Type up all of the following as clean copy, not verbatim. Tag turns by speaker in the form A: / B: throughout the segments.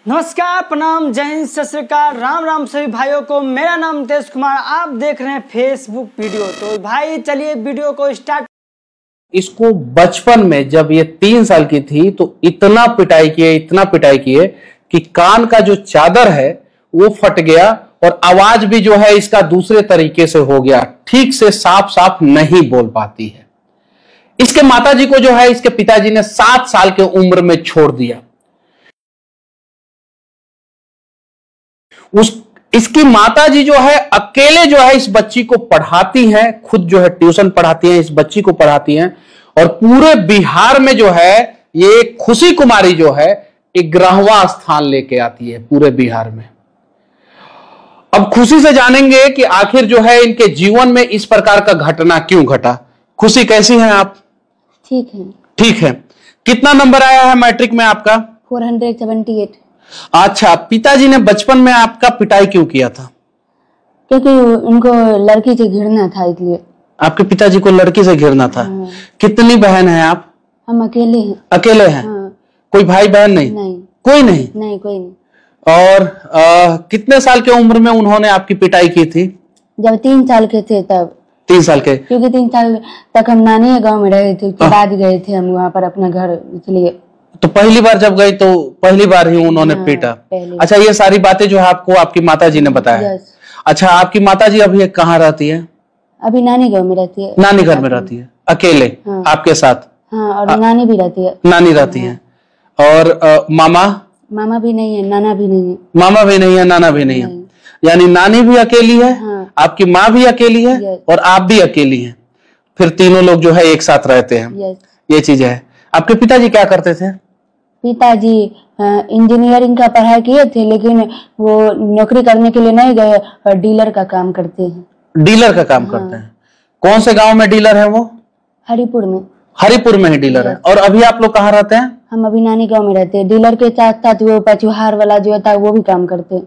A: नमस्कार, प्रणाम, जय हिंद, सत श्री अकाल, राम राम सभी भाइयों को। मेरा नाम तेज कुमार, आप देख रहे हैं फेसबुक वीडियो। तो भाई चलिए वीडियो को स्टार्ट।
B: इसको बचपन में जब ये 3 साल की थी तो इतना पिटाई किए कि कान का जो चादर है वो फट गया और आवाज भी जो है इसका दूसरे तरीके से हो गया, ठीक से साफ साफ नहीं बोल पाती है। इसके माताजी को जो है इसके पिताजी ने 7 साल के उम्र में छोड़ दिया। इसकी माताजी जो है अकेले जो है इस बच्ची को पढ़ाती हैं, खुद जो है ट्यूशन पढ़ाती हैं, इस बच्ची को पढ़ाती हैं और पूरे बिहार में जो है ये खुशी कुमारी जो है 11वां स्थान लेके आती है पूरे बिहार में। अब खुशी से जानेंगे कि आखिर जो है इनके जीवन में इस प्रकार का घटना क्यों घटा। खुशी कैसी हैं आप? ठीक है। कितना नंबर आया है मैट्रिक में आपका?
C: 478।
B: अच्छा, पिताजी ने बचपन में आपका पिटाई क्यों किया था?
C: क्योंकि उनको लड़की से घृणा था, इसलिए।
B: आपके पिताजी को लड़की से घृणा था?
C: हाँ।
B: कितनी बहन है आप?
C: हम अकेले हैं।
B: अकेले हैं?
C: हाँ।
B: कोई भाई बहन नहीं? कोई नहीं?
C: नहीं, कोई नहीं।
B: और कितने साल के उम्र में उन्होंने आपकी पिटाई की थी?
C: जब 3 साल के थे तब।
B: 3 साल के?
C: क्योंकि 3 साल तक हम नानी गांव में रहे थे, उसके बाद गए थे हम वहाँ पर अपना घर, इसलिए।
B: तो पहली बार जब गई तो पहली बार ही उन्होंने पीटा? अच्छा, ये सारी बातें जो है आपको आपकी माताजी ने बताया? अच्छा, आपकी माताजी अभी कहाँ रहती है?
C: अभी नानी गांव में रहती है।
B: नानी घर में रहती है अकेले?
C: हाँ।
B: आपके साथ?
C: हाँ, और नानी भी रहती है।
B: नानी रहती है। और मामा?
C: मामा भी नहीं है, नाना भी नहीं है।
B: मामा भी नहीं है, नाना भी नहीं है, यानी नानी भी अकेली है।
C: हाँ।
B: आपकी माँ भी अकेली है और आप भी अकेली हैं। फिर तीनों लोग जो है एक साथ रहते हैं। ये चीज है। आपके पिताजी क्या करते थे?
C: पिताजी इंजीनियरिंग का पढ़ाई किए थे, लेकिन वो नौकरी करने के लिए नहीं गए और डीलर का काम करते हैं।
B: डीलर का काम करते हैं? कौन से गांव में डीलर है वो?
C: हरिपुर में।
B: हरिपुर में ही डीलर है। और अभी आप लोग कहाँ रहते हैं?
C: हम अभी नानी गांव में रहते हैं। डीलर के साथ साथ वो पचुहार वाला जो होता है वो भी काम करते हैं।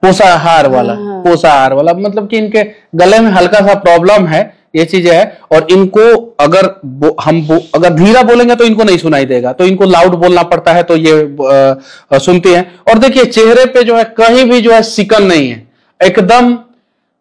B: पोषाहार वाला?
C: हाँ।
B: पोषाहार वाला मतलब कि इनके गले में हल्का सा प्रॉब्लम है, ये चीज है। और इनको अगर धीरा बोलेंगे तो इनको नहीं सुनाई देगा, तो इनको लाउड बोलना पड़ता है, तो ये सुनती हैं। और देखिए चेहरे पे जो है कहीं भी जो है सिकन नहीं है, एकदम।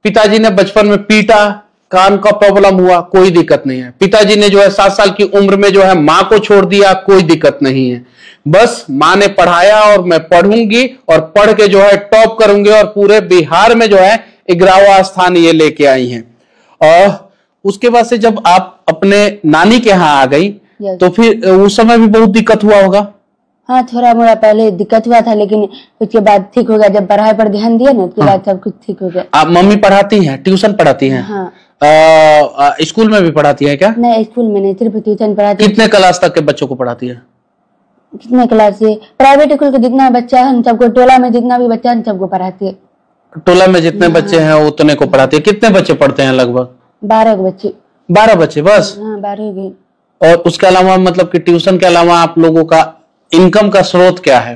B: पिताजी ने बचपन में पीटा, कान का प्रॉब्लम हुआ, कोई दिक्कत नहीं है। पिताजी ने जो है 7 साल की उम्र में जो है माँ को छोड़ दिया, कोई दिक्कत नहीं है। बस माँ ने पढ़ाया और मैं पढ़ूंगी और पढ़ के जो है टॉप करूंगी और पूरे बिहार में जो है 11वां स्थान ये लेके आई हैं। और उसके बाद से जब आप अपने नानी के यहाँ आ गई तो फिर उस समय भी बहुत दिक्कत हुआ होगा?
C: हाँ, थोड़ा मोड़ा पहले दिक्कत हुआ था, लेकिन उसके बाद ठीक हो गया। जब पढ़ाई पर ध्यान दिया ना, उसके बाद सब कुछ ठीक हो गया।
B: आप मम्मी पढ़ाती हैं, ट्यूशन पढ़ाती हैं?
C: हाँ।
B: स्कूल में भी पढ़ाती है क्या?
C: नहीं, स्कूल में नहीं, सिर्फ ट्यूशन पढ़ाती।
B: कितने क्लास तक के बच्चों को पढ़ाती है?
C: कितने क्लास से? प्राइवेट स्कूल के जितना बच्चा है सबको, टोला में जितना भी बच्चा है सबको पढ़ाती है।
B: टोला में जितने बच्चे हैं उतने को पढ़ाती है? कितने बच्चे पढ़ते हैं लगभग?
C: 12 बच्चे।
B: 12 बच्चे बस?
C: हाँ, 12 भी।
B: और उसके अलावा मतलब कि ट्यूशन के अलावा आप लोगों का इनकम का स्रोत क्या है?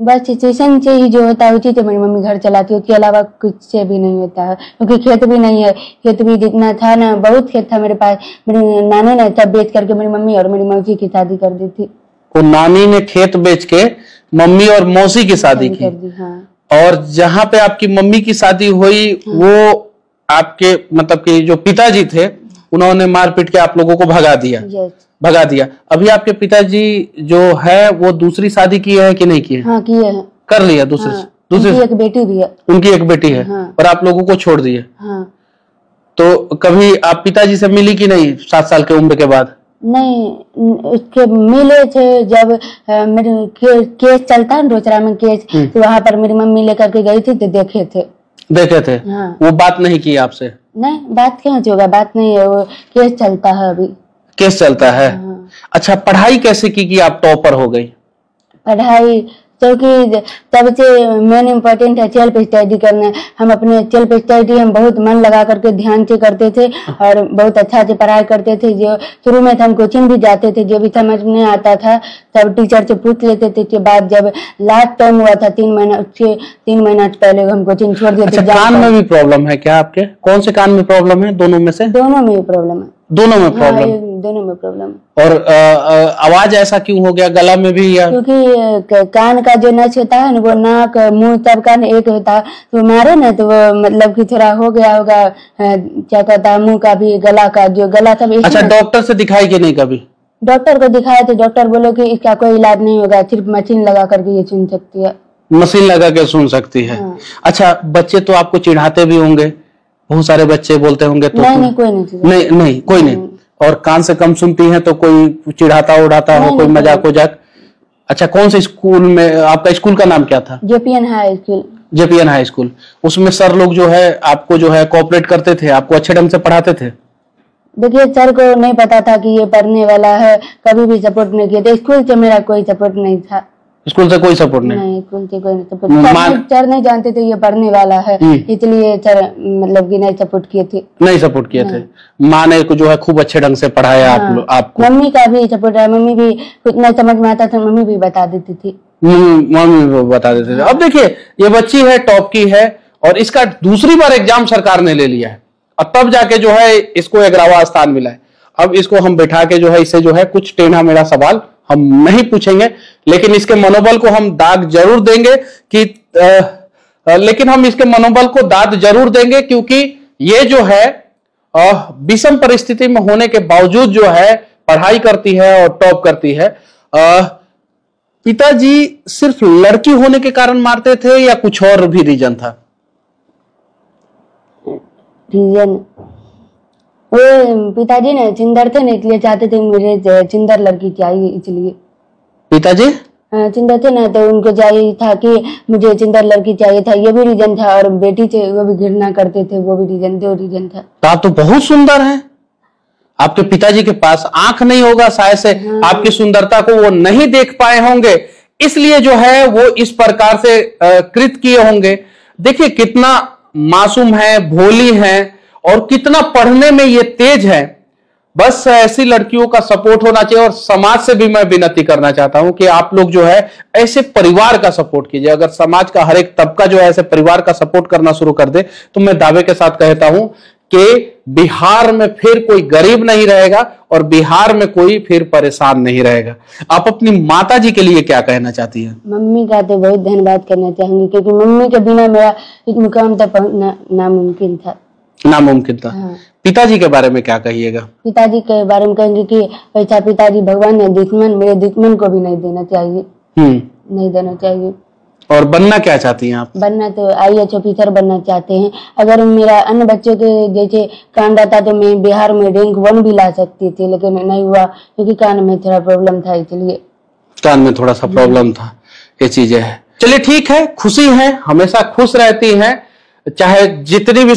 C: बस ट्यूशन से ही जो होता है उसी से मेरी मम्मी घर चलाती है, उसके अलावा कुछ से भी नहीं होता है। क्योंकि खेत भी नहीं है। खेत भी जितना था ना, बहुत खेत था मेरे पास, मेरी नानी ने सब बेच करके मेरी मम्मी और मेरी मौसी की शादी कर दी थी।
B: वो नानी ने खेत बेच के मम्मी और मौसी की शादी की?
C: हाँ।
B: और जहाँ पे आपकी मम्मी की शादी हुई वो आपके मतलब कि जो पिताजी थे उन्होंने मार पीट के आप लोगों को भगा दिया। अभी आपके पिताजी जो है वो दूसरी शादी की है कि नहीं की है?
C: हाँ, किए हैं।
B: कर लिया दूसरी?
C: उनकी एक बेटी भी है।
B: उनकी एक बेटी है।
C: हाँ।
B: और आप लोगों को छोड़ दिए?
C: हाँ।
B: तो कभी आप पिताजी से मिली कि नहीं 7 साल के उम्र के बाद?
C: नहीं, उसके मिले थे जब मेरे केस चलता है रोचरा में केस, तो वहाँ पर मेरी मम्मी लेकर के गई थी तो देखे थे। हाँ।
B: वो बात नहीं की आपसे?
C: नहीं, बात क्या होगा, बात नहीं है, वो केस चलता है अभी।
B: केस चलता है?
C: हाँ।
B: अच्छा, पढ़ाई कैसे की कि आप टॉपर हो गई?
C: पढ़ाई क्योंकि सबसे मेन इम्पोर्टेंट है सेल्फ स्टडी करना। हम अपने सेल्फ स्टडी हम बहुत मन लगा करके ध्यान से करते थे और बहुत अच्छा से पढ़ाई करते थे। जो शुरू में हम कोचिंग भी जाते थे, जो भी समझ नहीं आता था सब टीचर से पूछ लेते थे। उसके बाद जब लास्ट टाइम हुआ था 3 महीना, उसके 3 महीना पहले हम कोचिंग छोड़ दिए थे।
B: कान में भी प्रॉब्लम है क्या आपके? कौन से कान में प्रॉब्लम है? दोनों में से?
C: दोनों में भी प्रॉब्लम है।
B: दोनों में
C: हाँ,
B: प्रॉब्लम?
C: ये दोनों में प्रॉब्लम।
B: और आवाज ऐसा क्यों हो गया, गला में भी या?
C: क्योंकि कान का जो नच होता है ना, वो नाक मुंह सब का एक होता है, तो मारे ना तो वो मतलब कि थोड़ा हो गया होगा, क्या कहता है, मुंह का भी, गला का, जो गला सब।
B: अच्छा, डॉक्टर से दिखाई कि नहीं कभी?
C: डॉक्टर को दिखाया तो डॉक्टर बोले कि इसका कोई इलाज नहीं होगा, सिर्फ मशीन लगा करके ये सुन सकती है।
B: मशीन लगा के सुन सकती है?
C: हाँ।
B: अच्छा, बच्चे तो आपको चिढ़ाते भी होंगे, बहुत सारे बच्चे बोलते होंगे तो?
C: नहीं, कोई नहीं।
B: नहीं, कोई नहीं। और कान से कम सुनती हैं तो कोई चिढ़ाता उड़ाता हो, कोई मजाक उजाक? अच्छा, कौन से स्कूल में, आपका स्कूल का नाम क्या था?
C: JPN high school.
B: JPN high school. उसमें सर लोग जो है आपको जो है कोऑपरेट करते थे, आपको अच्छे ढंग से पढ़ाते थे?
C: देखिए, सर को नहीं पता था कि ये पढ़ने वाला है, कभी भी सपोर्ट नहीं किया था। स्कूल से मेरा कोई सपोर्ट नहीं था।
B: स्कूल से कोई सपोर्ट नहीं?
C: नहीं, स्कूल से कोई सपोर्ट। सर नहीं जानते थे ये पढ़ने वाला है, इसलिए सर मतलब कि नहीं सपोर्ट किए थे।
B: नहीं सपोर्ट किए थे। माँ ने जो है खूब अच्छे ढंग से पढ़ाया आपको?
C: मम्मी का भी सपोर्ट है, मम्मी भी कुछ नहीं समझ में आता था, मम्मी भी बता देती थी।
B: मम्मी भी बता देते थे। अब देखिए, ये बच्ची है, टॉप की है, और इसका दूसरी बार एग्जाम सरकार ने ले लिया है, और तब जाके जो है इसको 11वां स्थान मिला है। अब इसको हम बैठा के जो है इससे जो है कुछ टेढ़ा मेढ़ा सवाल हम नहीं पूछेंगे, लेकिन इसके मनोबल को हम दाग जरूर देंगे कि लेकिन हम इसके मनोबल को दाद जरूर देंगे, क्योंकि ये जो है विषम परिस्थिति में होने के बावजूद जो है पढ़ाई करती है और टॉप करती है। पिताजी सिर्फ लड़की होने के कारण मारते थे या कुछ और भी रीजन था?
C: रीजन वो पिताजी ने चिंदर थे ना, इसलिए चाहते थे मुझे चिंदर लड़की चाहिए, इसलिए।
B: पिताजी
C: चिंदर थे ना, तो उनको चाहिए था कि मुझे चिंदर लड़की चाहिए था, ये भी रीजन था। और बेटी से वो भी घृणा करते थे, वो भी रीजन, दो रीजन था।
B: तो आप तो बहुत सुंदर हैं। आपके पिताजी के पास आंख नहीं होगा, शायद से आपकी सुंदरता को वो नहीं देख पाए होंगे, इसलिए जो है वो इस प्रकार से कृत किए होंगे। देखिए कितना मासूम है, भोली है, और कितना पढ़ने में ये तेज है। बस ऐसी लड़कियों का सपोर्ट होना चाहिए। और समाज से भी मैं विनती करना चाहता हूं कि आप लोग जो है ऐसे परिवार का सपोर्ट कीजिए। अगर समाज का हर एक तबका जो है ऐसे परिवार का सपोर्ट करना शुरू कर दे, तो मैं दावे के साथ कहता हूं कि बिहार में फिर कोई गरीब नहीं रहेगा और बिहार में कोई फिर परेशान नहीं रहेगा। आप अपनी माता जी के लिए क्या कहना चाहती हैं?
C: मम्मी का तो बहुत धन्यवाद करना चाहूंगी, क्योंकि मम्मी के बिना मेरा इस मुकाम तक पहुंचना नामुमकिन था।
B: नामुमकिन था। हाँ। पिताजी के बारे में क्या कहिएगा?
C: पिताजी के बारे में कहेंगे कि ऐसा पिताजी भगवान ने दुश्मन, मेरे दुश्मन को भी नहीं देना चाहिए। नहीं देना चाहिए।
B: और बनना क्या चाहती हैं आप?
C: बनना तो IAS ऑफिसर बनना चाहते हैं। अगर मेरा अन्य बच्चों के जैसे कान रहता तो मैं बिहार में रैंक 1 भी ला सकती थी, लेकिन नहीं हुआ, क्योंकि कान में थोड़ा प्रॉब्लम था, इसलिए।
B: कान में थोड़ा सा प्रॉब्लम था, ये चीजें है। चलिए ठीक है, खुशी है, हमेशा खुश रहती हैं, चाहे जितनी भी